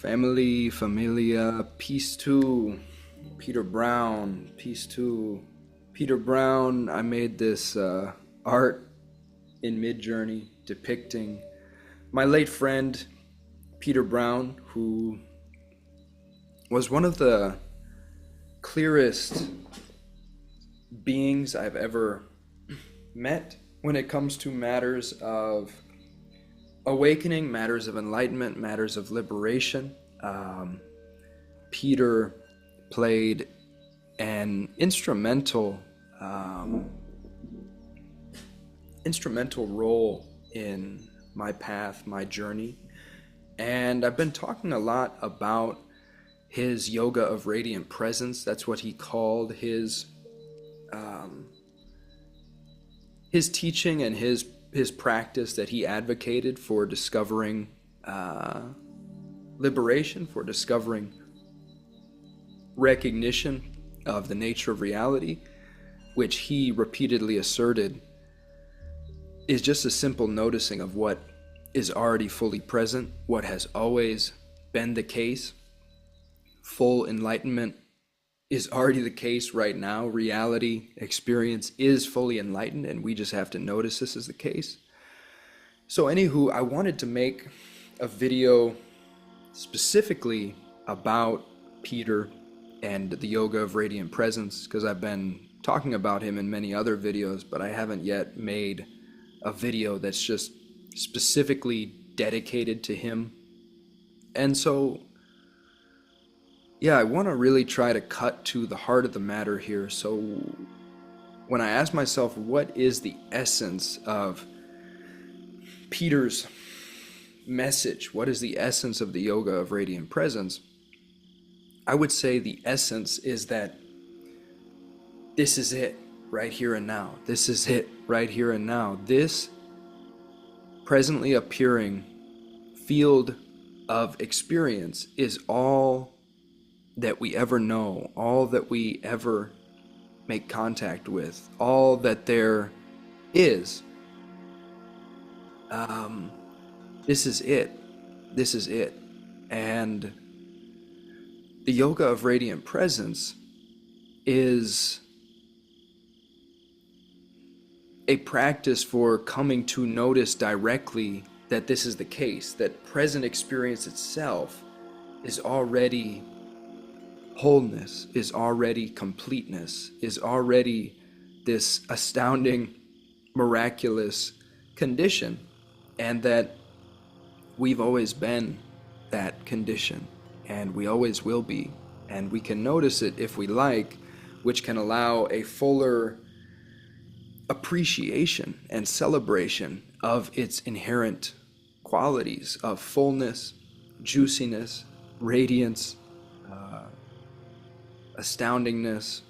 Family, familia, peace to Peter Brown, peace to Peter Brown. I made this art in Mid-Journey depicting my late friend Peter Brown, who was one of the clearest beings I've ever met when it comes to matters of awakening, matters of enlightenment, matters of liberation. Peter played an instrumental role in my path, my journey. And I've been talking a lot about his yoga of radiant presence. That's what he called his teaching and his practice that he advocated for discovering liberation, for discovering recognition of the nature of reality, which he repeatedly asserted is just a simple noticing of what is already fully present, what has always been the case. Full enlightenment is already the case right now. Reality, experience is fully enlightened, and we just have to notice this is the case. So anywho, I wanted to make a video specifically about Peter and the yoga of radiant presence, because I've been talking about him in many other videos, but I haven't yet made a video that's just specifically dedicated to him. And so yeah, I want to really try to cut to the heart of the matter here. So when I ask myself, what is the essence of Peter's message? What is the essence of the yoga of radiant presence? I would say the essence is that this is it right here and now. This is it right here and now. This presently appearing field of experience is all that we ever know, all that we ever make contact with, all that there is. This is it. This is it. And the yoga of radiant presence is a practice for coming to notice directly that this is the case, that present experience itself is already wholeness, is already completeness, is already this astounding, miraculous condition, and that we've always been that condition, and we always will be, and we can notice it if we like, which can allow a fuller appreciation and celebration of its inherent qualities of fullness, juiciness, radiance, astoundingness,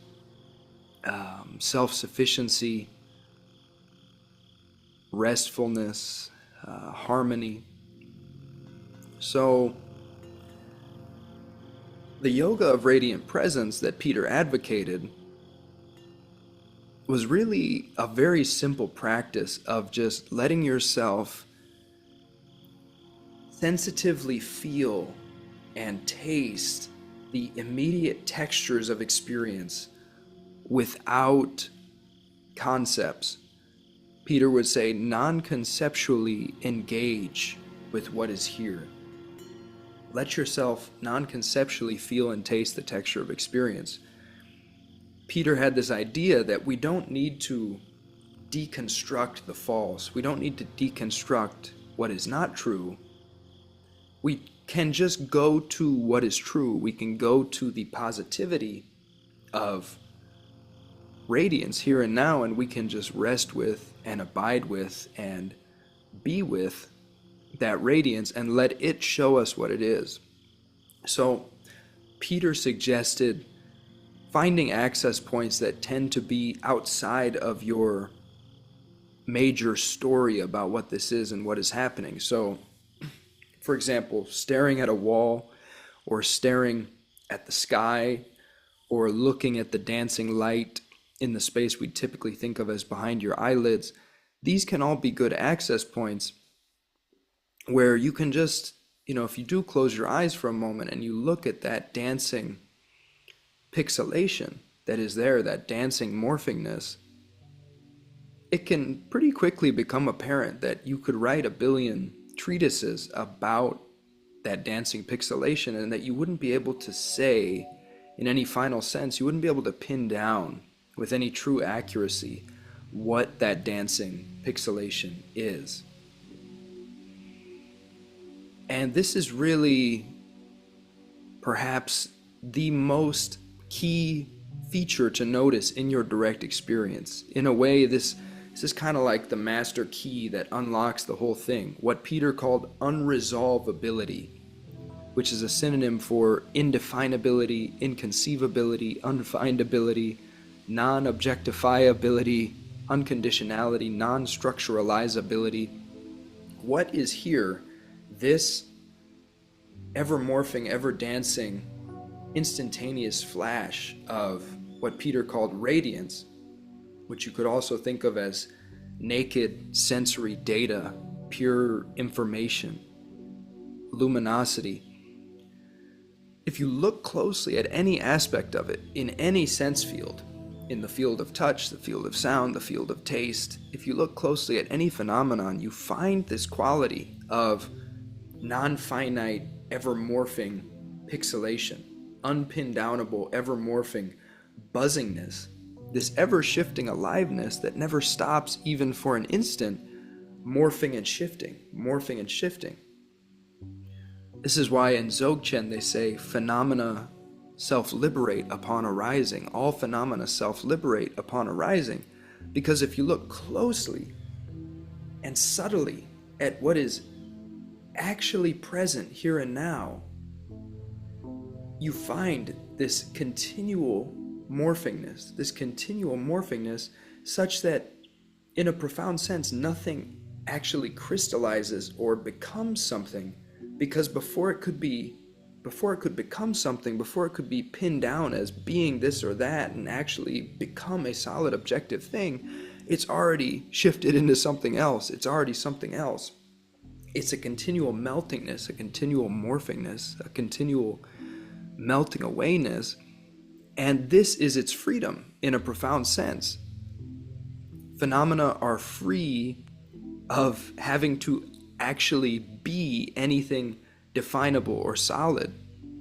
self-sufficiency, restfulness, harmony. So the yoga of radiant presence that Peter advocated was really a very simple practice of just letting yourself sensitively feel and taste the immediate textures of experience without concepts. Peter would say, non-conceptually engage with what is here. Let yourself non-conceptually feel and taste the texture of experience. Peter had this idea that we don't need to deconstruct the false. We don't need to deconstruct what is not true. We can just go to what is true. We can go to the positivity of radiance here and now, and we can just rest with and abide with and be with that radiance and let it show us what it is. So Peter suggested finding access points that tend to be outside of your major story about what this is and what is happening. So for example, staring at a wall, or staring at the sky, or looking at the dancing light in the space we typically think of as behind your eyelids, these can all be good access points where you can just if you do close your eyes for a moment and you look at that dancing pixelation that is there, that dancing morphingness, it can pretty quickly become apparent that you could write a billion treatises about that dancing pixelation, and that you wouldn't be able to say, in any final sense, you wouldn't be able to pin down with any true accuracy what that dancing pixelation is. And this is really perhaps the most key feature to notice in your direct experience. In a way, this is kind of like the master key that unlocks the whole thing. What Peter called unresolvability, which is a synonym for indefinability, inconceivability, unfindability, non-objectifiability, unconditionality, non-structuralizability. What is here? This ever-morphing, ever-dancing, instantaneous flash of what Peter called radiance, which you could also think of as naked sensory data, pure information, luminosity. If you look closely at any aspect of it, in any sense field, in the field of touch, the field of sound, the field of taste, if you look closely at any phenomenon, you find this quality of non-finite, ever-morphing pixelation, unpin-downable, ever-morphing buzzingness, this ever-shifting aliveness that never stops even for an instant, morphing and shifting, morphing and shifting. This is why in Dzogchen they say phenomena self-liberate upon arising. All phenomena self-liberate upon arising. Because if you look closely and subtly at what is actually present here and now, you find this continual morphingness, such that in a profound sense nothing actually crystallizes or becomes something, because before it could become something, before it could be pinned down as being this or that and actually become a solid objective thing, it's already shifted into something else. It's already something else. It's a continual meltingness, a continual morphingness, a continual melting awayness. And this is its freedom in a profound sense. Phenomena are free of having to actually be anything definable or solid.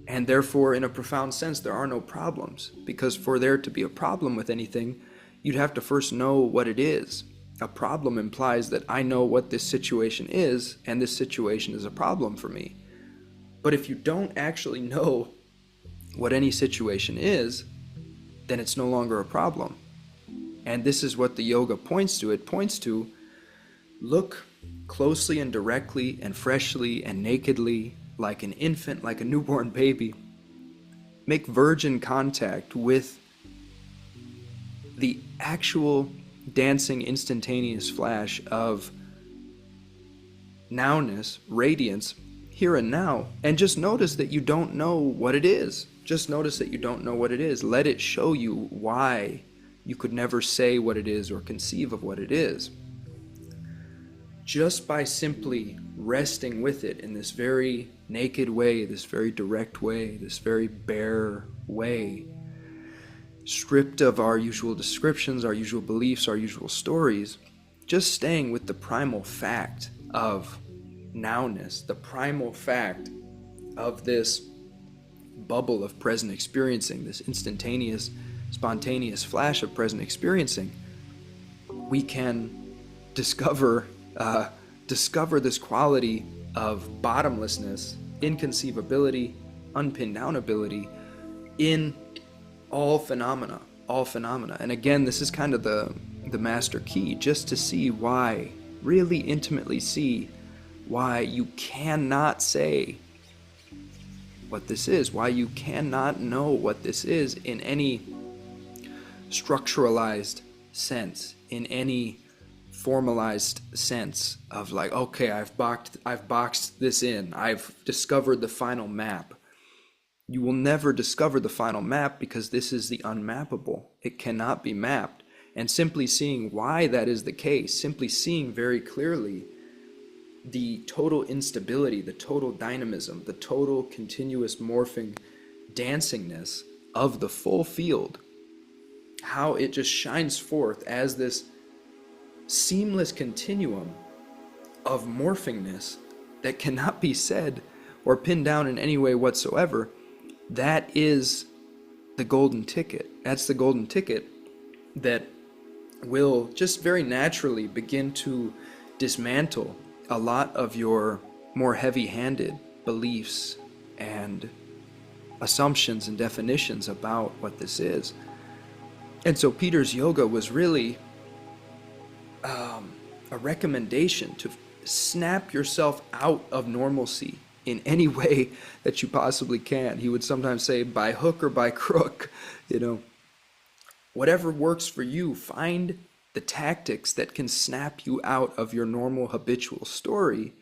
And therefore, in a profound sense, there are no problems. Because for there to be a problem with anything, you'd have to first know what it is. A problem implies that I know what this situation is, and this situation is a problem for me. But if you don't actually know what any situation is, then it's no longer a problem. And this is what the yoga points to. It points to look closely and directly and freshly and nakedly, like an infant, like a newborn baby. Make virgin contact with the actual dancing instantaneous flash of nowness, radiance, here and now, and just notice that you don't know what it is. Just notice that you don't know what it is. Let it show you why you could never say what it is or conceive of what it is. Just by simply resting with it in this very naked way, this very direct way, this very bare way, stripped of our usual descriptions, our usual beliefs, our usual stories, just staying with the primal fact of nowness, the primal fact of this bubble of present experiencing, this instantaneous, spontaneous flash of present experiencing, we can discover this quality of bottomlessness, inconceivability, unpin-downability in all phenomena. And again, this is kind of the master key, just to see why, really intimately see why you cannot say what this is, why you cannot know what this is in any structuralized sense, in any formalized sense of like, okay, I've boxed this in, I've discovered the final map. You will never discover the final map, because this is the unmappable. It cannot be mapped. And simply seeing why that is the case, simply seeing very clearly the total instability, the total dynamism, the total continuous morphing dancingness of the full field, how it just shines forth as this seamless continuum of morphingness that cannot be said or pinned down in any way whatsoever. That is the golden ticket. That's the golden ticket that will just very naturally begin to dismantle a lot of your more heavy-handed beliefs and assumptions and definitions about what this is. And so Peter's yoga was really a recommendation to snap yourself out of normalcy in any way that you possibly can. He would sometimes say, by hook or by crook, whatever works for you, find the tactics that can snap you out of your normal habitual story,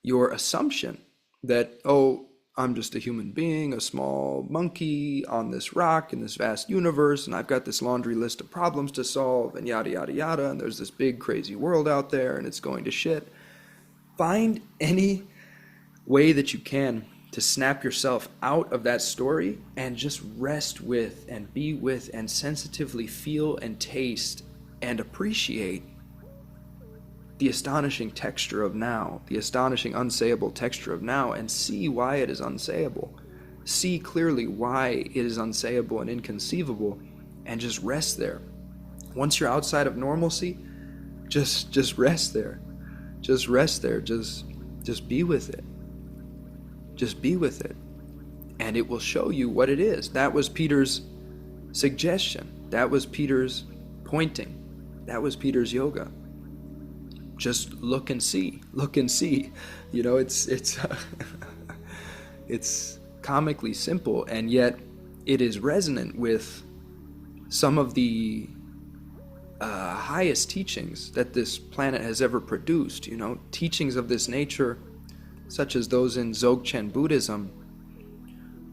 your assumption that, oh, I'm just a human being, a small monkey on this rock in this vast universe, and I've got this laundry list of problems to solve, and yada, yada, yada, and there's this big, crazy world out there, and it's going to shit. Find any way that you can to snap yourself out of that story and just rest with and be with and sensitively feel and taste and appreciate the astonishing texture of now, the astonishing unsayable texture of now, and see why it is unsayable. See clearly why it is unsayable and inconceivable, and just rest there. Once you're outside of normalcy, just rest there. Just rest there. Just be with it. Just be with it. And it will show you what it is. That was Peter's suggestion. That was Peter's pointing. That was Peter's yoga. Just look and see. Look and see. It's it's comically simple, and yet it is resonant with some of the highest teachings that this planet has ever produced. Teachings of this nature, such as those in Dzogchen Buddhism,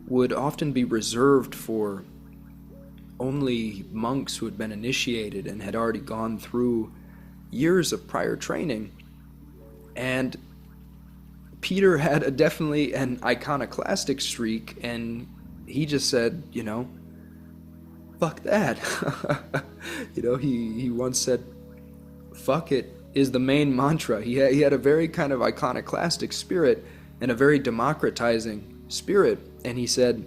would often be reserved for only monks who had been initiated and had already gone through years of prior training. And Peter had definitely an iconoclastic streak, and he just said, fuck that. He once said, fuck it is the main mantra. He had a very kind of iconoclastic spirit and a very democratizing spirit. And he said,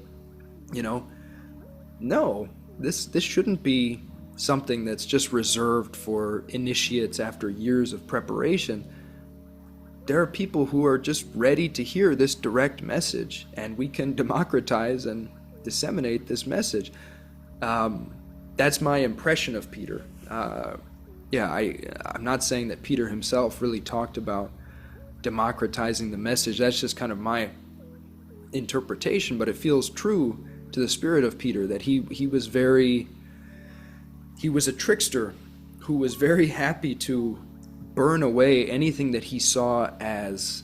no, this shouldn't be something that's just reserved for initiates after years of preparation. There are people who are just ready to hear this direct message, and we can democratize and disseminate this message. That's my impression of Peter. I'm not saying that Peter himself really talked about democratizing the message. That's just kind of my interpretation, but it feels true to the spirit of Peter that he was a trickster who was very happy to burn away anything that he saw as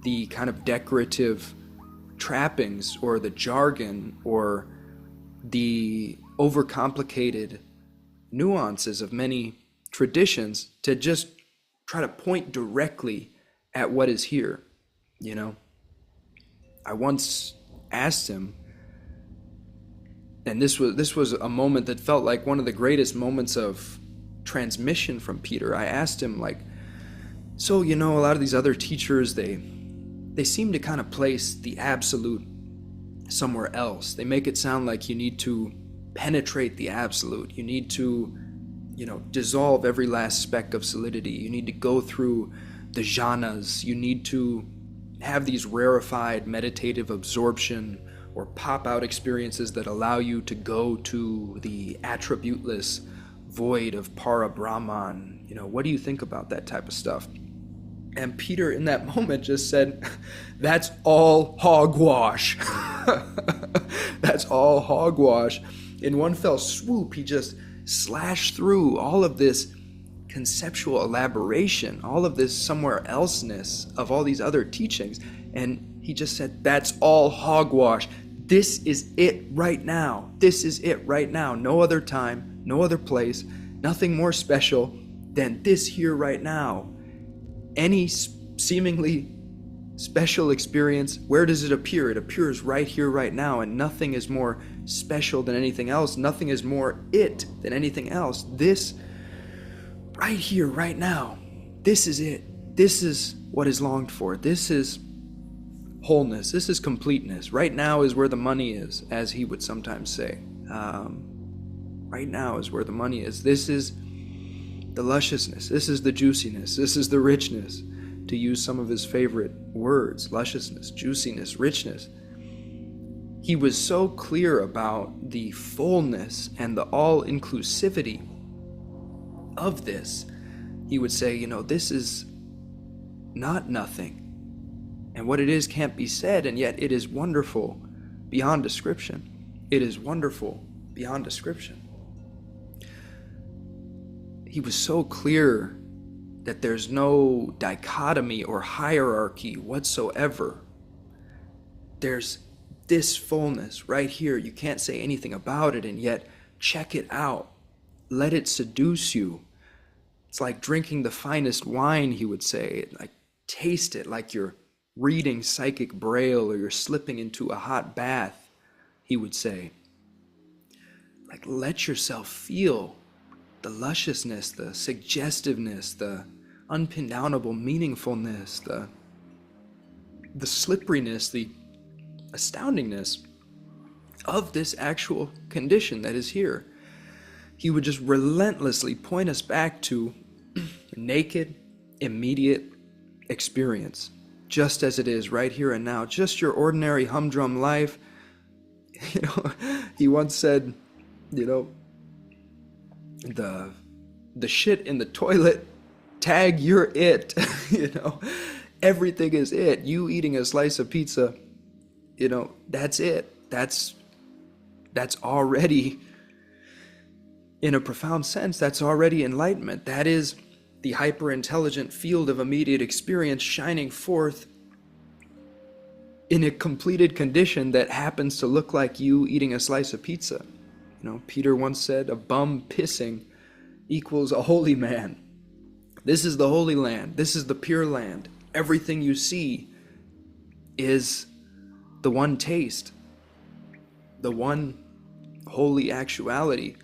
the kind of decorative trappings or the jargon or the overcomplicated nuances of many traditions, to just try to point directly at what is here. I once asked him, and this was a moment that felt like one of the greatest moments of transmission from Peter. I asked him, so a lot of these other teachers, they seem to kind of place the absolute somewhere else. They make it sound like you need to penetrate the absolute. You need to, dissolve every last speck of solidity. You need to go through the jhanas. You need to have these rarefied meditative absorption or pop-out experiences that allow you to go to the attributeless void of para Brahman. What do you think about that type of stuff? And Peter in that moment just said, that's all hogwash. That's all hogwash. In one fell swoop, he just slashed through all of this conceptual elaboration, all of this somewhere elseness of all these other teachings. And he just said, that's all hogwash. This is it right now. This is it right now. No other time, no other place, nothing more special than this here right now. Any seemingly special experience, where does it appear? It appears right here, right now, and nothing is more special than anything else. Nothing is more it than anything else. This, right here, right now, this is it. This is what is longed for. This is wholeness. This is completeness. Right now is where the money is, as he would sometimes say. Right now is where the money is. This is the lusciousness. This is the juiciness. This is the richness, to use some of his favorite words: lusciousness, juiciness, richness. He was so clear about the fullness and the all-inclusivity of this. He would say, this is not nothing. And what it is can't be said, and yet it is wonderful beyond description. It is wonderful beyond description. He was so clear that there's no dichotomy or hierarchy whatsoever. There's this fullness right here. You can't say anything about it, and yet check it out. Let it seduce you. It's like drinking the finest wine, he would say. Like, taste it like you're reading psychic braille, or you're slipping into a hot bath, he would say. Like, let yourself feel the lusciousness, the suggestiveness, the unpindownable meaningfulness, the slipperiness, the astoundingness of this actual condition that is here. He would just relentlessly point us back to naked, immediate experience, just as it is right here and now, just your ordinary humdrum life. He once said, the shit in the toilet, tag, you're it. Everything is it. You eating a slice of pizza, that's it. That's already, in a profound sense, that's already enlightenment. That is the hyper-intelligent field of immediate experience shining forth in a completed condition that happens to look like you eating a slice of pizza. Peter once said, a bum pissing equals a holy man. This is the holy land. This is the pure land. Everything you see is the one taste, the one holy actuality.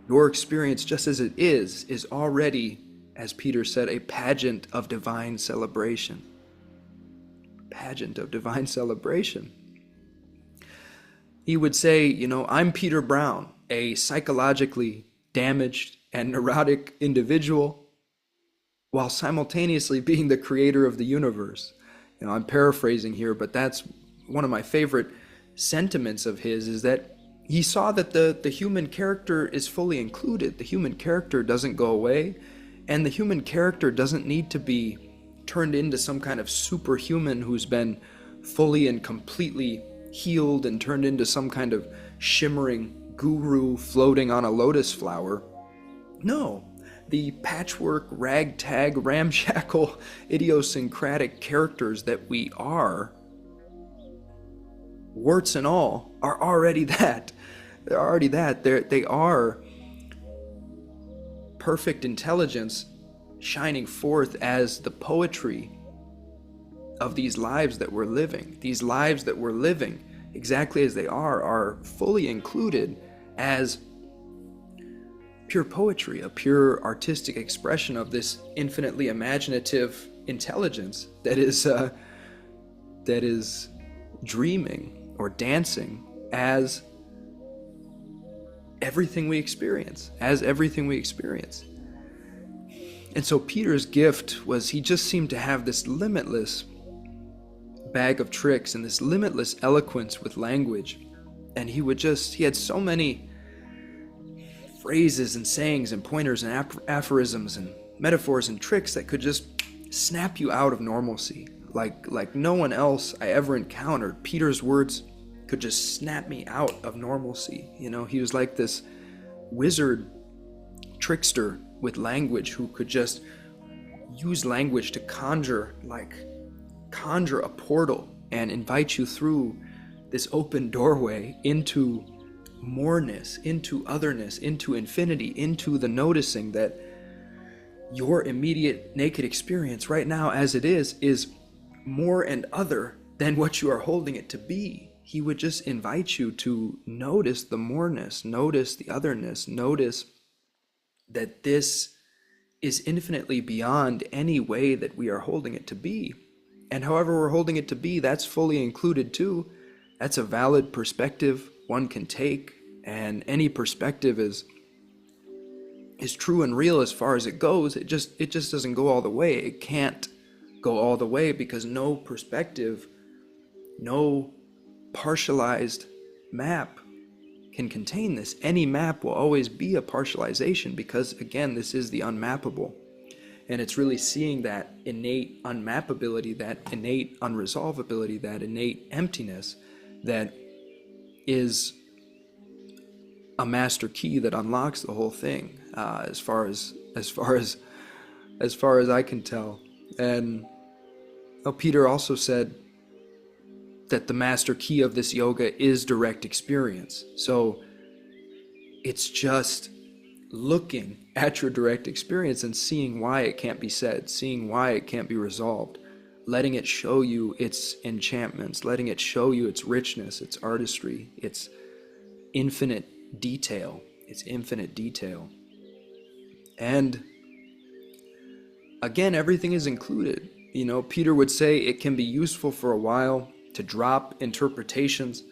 Your experience, just as it is already, as Peter said, a pageant of divine celebration. Pageant of divine celebration. He would say, I'm Peter Brown, a psychologically damaged and neurotic individual, while simultaneously being the creator of the universe. I'm paraphrasing here, but that's one of my favorite sentiments of his, is that he saw that the human character is fully included. The human character doesn't go away, and the human character doesn't need to be turned into some kind of superhuman who's been fully and completely healed and turned into some kind of shimmering guru floating on a lotus flower. No, the patchwork, ragtag, ramshackle, idiosyncratic characters that we are, warts and all, are already that. They're already that. They are perfect intelligence shining forth as the poetry of these lives that we're living. These lives that we're living, exactly as they are fully included as pure poetry, a pure artistic expression of this infinitely imaginative intelligence that is dreaming or dancing as everything we experience, And so Peter's gift was, he just seemed to have this limitless bag of tricks and this limitless eloquence with language. And he had so many phrases and sayings and pointers and aphorisms and metaphors and tricks that could just snap you out of normalcy. Like no one else I ever encountered. Peter's words could just snap me out of normalcy. He was like this wizard trickster with language who could just use language to conjure a portal and invite you through this open doorway into moreness, into otherness, into infinity, into the noticing that your immediate naked experience right now as it is more and other than what you are holding it to be. He would just invite you to notice the moreness, notice the otherness, notice that this is infinitely beyond any way that we are holding it to be. And however we're holding it to be, that's fully included too. That's a valid perspective one can take, and any perspective is true and real as far as it goes. It just doesn't go all the way. It can't go all the way because no perspective, no partialized map can contain this. Any map will always be a partialization because, again, this is the unmappable. And it's really seeing that innate unmappability, that innate unresolvability, that innate emptiness that is a master key that unlocks the whole thing, as far as I can tell. And Peter also said that the master key of this yoga is direct experience. So it's just looking at your direct experience and seeing why it can't be said, seeing why it can't be resolved, letting it show you its enchantments, letting it show you its richness, its artistry, its infinite detail, And again, everything is included. Peter would say it can be useful for a while to drop interpretations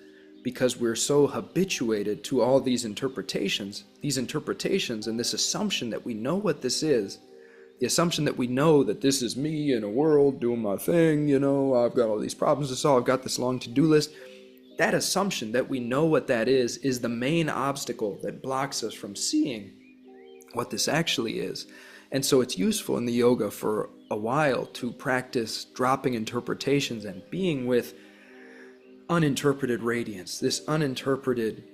because we're so habituated to all these interpretations and this assumption that we know what this is, the assumption that we know that this is me in a world doing my thing, I've got all these problems to solve, I've got this long to-do list. That assumption that we know what that is the main obstacle that blocks us from seeing what this actually is. And so it's useful in the yoga for a while to practice dropping interpretations and being with uninterpreted radiance, this uninterpreted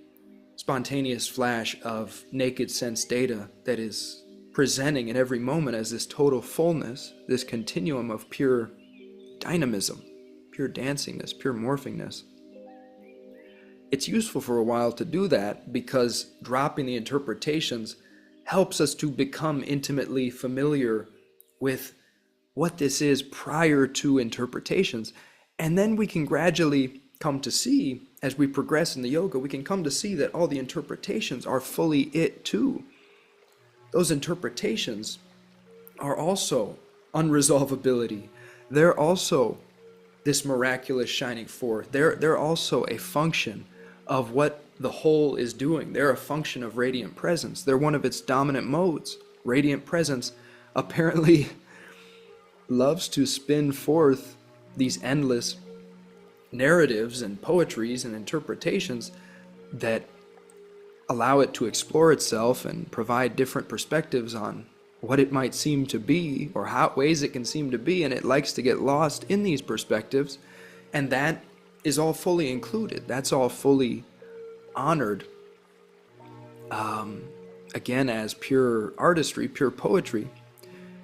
spontaneous flash of naked sense data that is presenting in every moment as this total fullness, this continuum of pure dynamism, pure dancingness, pure morphingness. It's useful for a while to do that because dropping the interpretations helps us to become intimately familiar with what this is prior to interpretations. And then we can gradually come to see, as we progress in the yoga, we can come to see that all the interpretations are fully it too. Those interpretations are also unresolvability. They're also this miraculous shining forth. They're also a function of what the whole is doing. They're a function of radiant presence. They're one of its dominant modes. Radiant presence apparently loves to spin forth these endless narratives and poetries and interpretations that allow it to explore itself and provide different perspectives on what it might seem to be or how ways it can seem to be, and it likes to get lost in these perspectives, and that is all fully included. That's all fully honored, again, as pure artistry, pure poetry.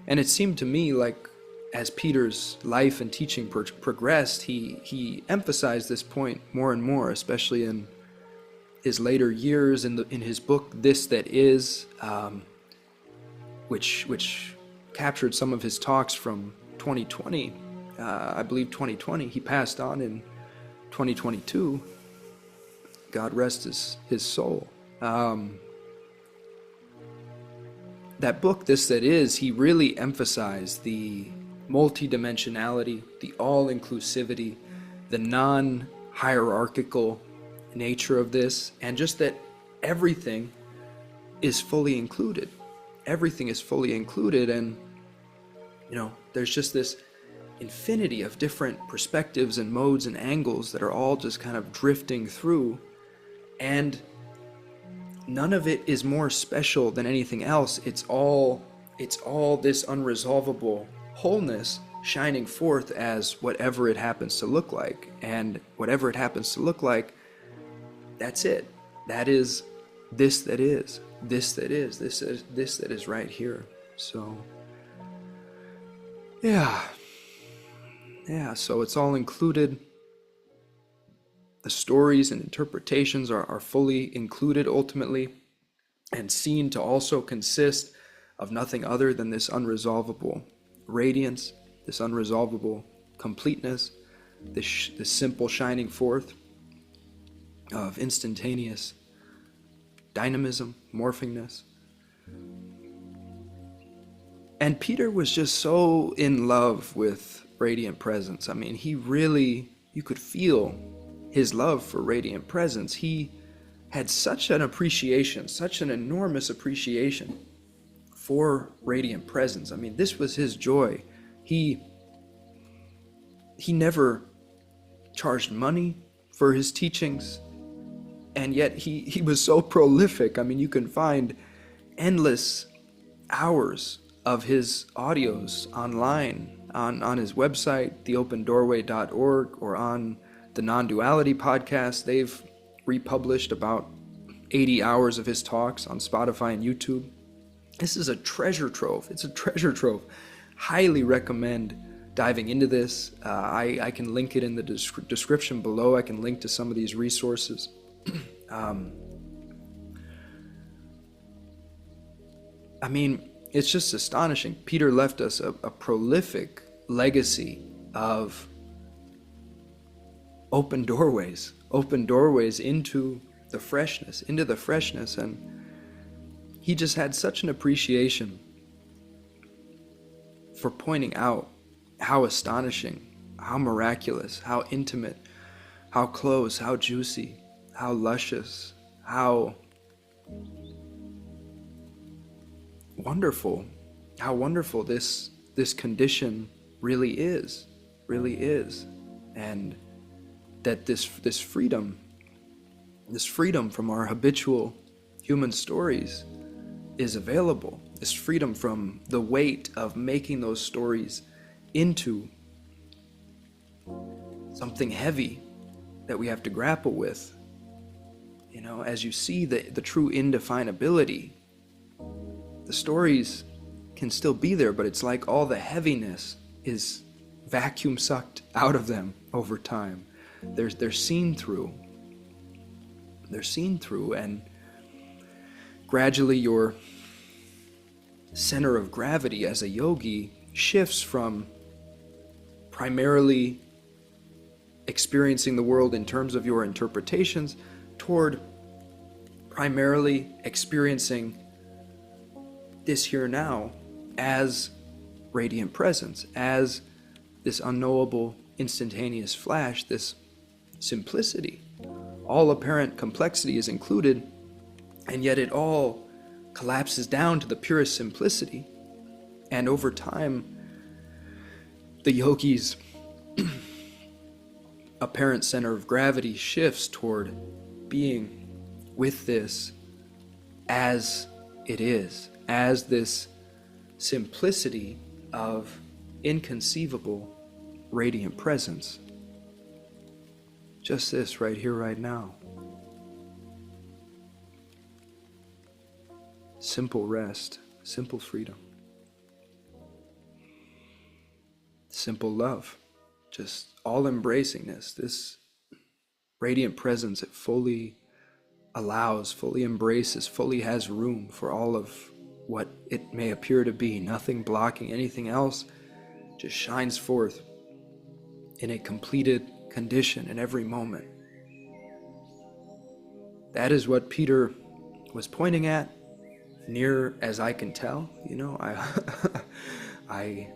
And it seemed to me like as Peter's life and teaching progressed, he emphasized this point more and more, especially in his later years in his book This That Is, which captured some of his talks from 2020. I believe 2020. He passed on in 2022. God rest his soul. That book, This That Is, he really emphasized the multidimensionality, the all-inclusivity, the non-hierarchical nature of this, and just that everything is fully included. Everything is fully included, and there's just this infinity of different perspectives and modes and angles that are all just kind of drifting through, and none of it is more special than anything else. It's all this unresolvable wholeness shining forth as whatever it happens to look like, and whatever it happens to look like, that's it. That is this that is. This that is. This that is right here. So yeah, so it's all included. The stories and interpretations are fully included ultimately, and seen to also consist of nothing other than this unresolvable radiance, this unresolvable completeness, this simple shining forth of instantaneous dynamism, morphingness. And Peter was just so in love with radiant presence. I mean, he really, you could feel his love for radiant presence. He had such an appreciation, such an enormous appreciation for radiant presence. I mean, this was his joy. He never charged money for his teachings, and yet he was so prolific. I mean, you can find endless hours of his audios online on his website, theopendoorway.org, or on the Non-Duality podcast. They've republished about 80 hours of his talks on Spotify and YouTube. This is a treasure trove. It's a treasure trove. Highly recommend diving into this. I can link it in the description below. I can link to some of these resources. I mean, it's just astonishing. Peter left us a prolific legacy of open doorways into the freshness, and he just had such an appreciation for pointing out how astonishing, how miraculous, how intimate, how close, how juicy, how luscious, how wonderful this condition really is, and that this freedom from our habitual human stories is available. This freedom from the weight of making those stories into something heavy that we have to grapple with. You know, as you see the true indefinability, the stories can still be there, but it's like all the heaviness is vacuum sucked out of them over time. They're seen through. And gradually your center of gravity as a yogi shifts from primarily experiencing the world in terms of your interpretations toward primarily experiencing this here now as radiant presence, as this unknowable instantaneous flash, this simplicity. All apparent complexity is included, and yet it all collapses down to the purest simplicity. And over time, the yogi's apparent center of gravity shifts toward being with this as it is, as this simplicity of inconceivable radiant presence. Just this right here, right now. Simple rest, simple freedom, simple love, just all embracingness. This radiant presence, it fully allows, fully embraces, fully has room for all of what it may appear to be. Nothing blocking anything else, just shines forth in a completed condition in every moment. That is what Peter was pointing at, near as I can tell. You know, I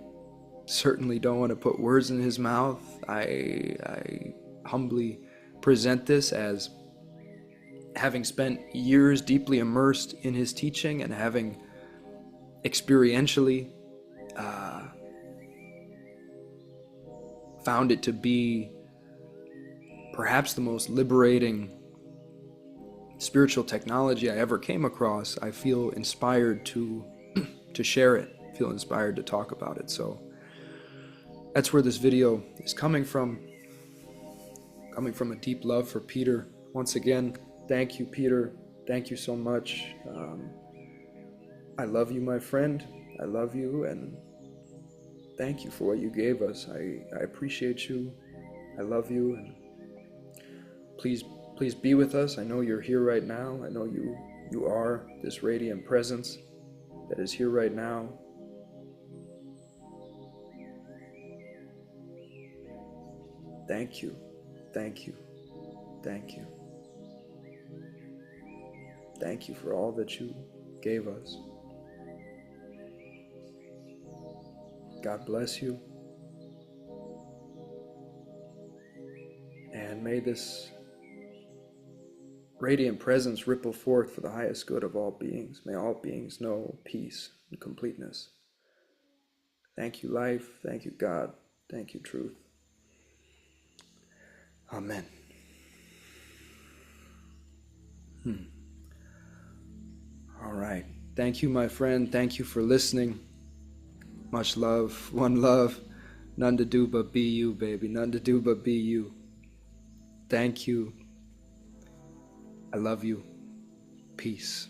certainly don't want to put words in his mouth. I humbly present this as having spent years deeply immersed in his teaching and having experientially found it to be perhaps the most liberating spiritual technology I ever came across. I feel inspired to share it, feel inspired to talk about it. So that's where this video is coming from a deep love for Peter. Once again, thank you, Peter. Thank you so much. I love you, my friend. I love you, and thank you for what you gave us. I appreciate you. I love you, and please be with us. I know you're here right now. I know you are this radiant presence. that is here right now. Thank you, thank you, thank you. Thank you for all that you gave us. God bless you. And may this radiant presence ripple forth for the highest good of all beings. May all beings know peace and completeness. Thank you, life. Thank you, God. Thank you, truth. Amen. All right. Thank you, my friend. Thank you for listening. Much love. One love. None to do but be you, baby. None to do but be you. Thank you. I love you. Peace.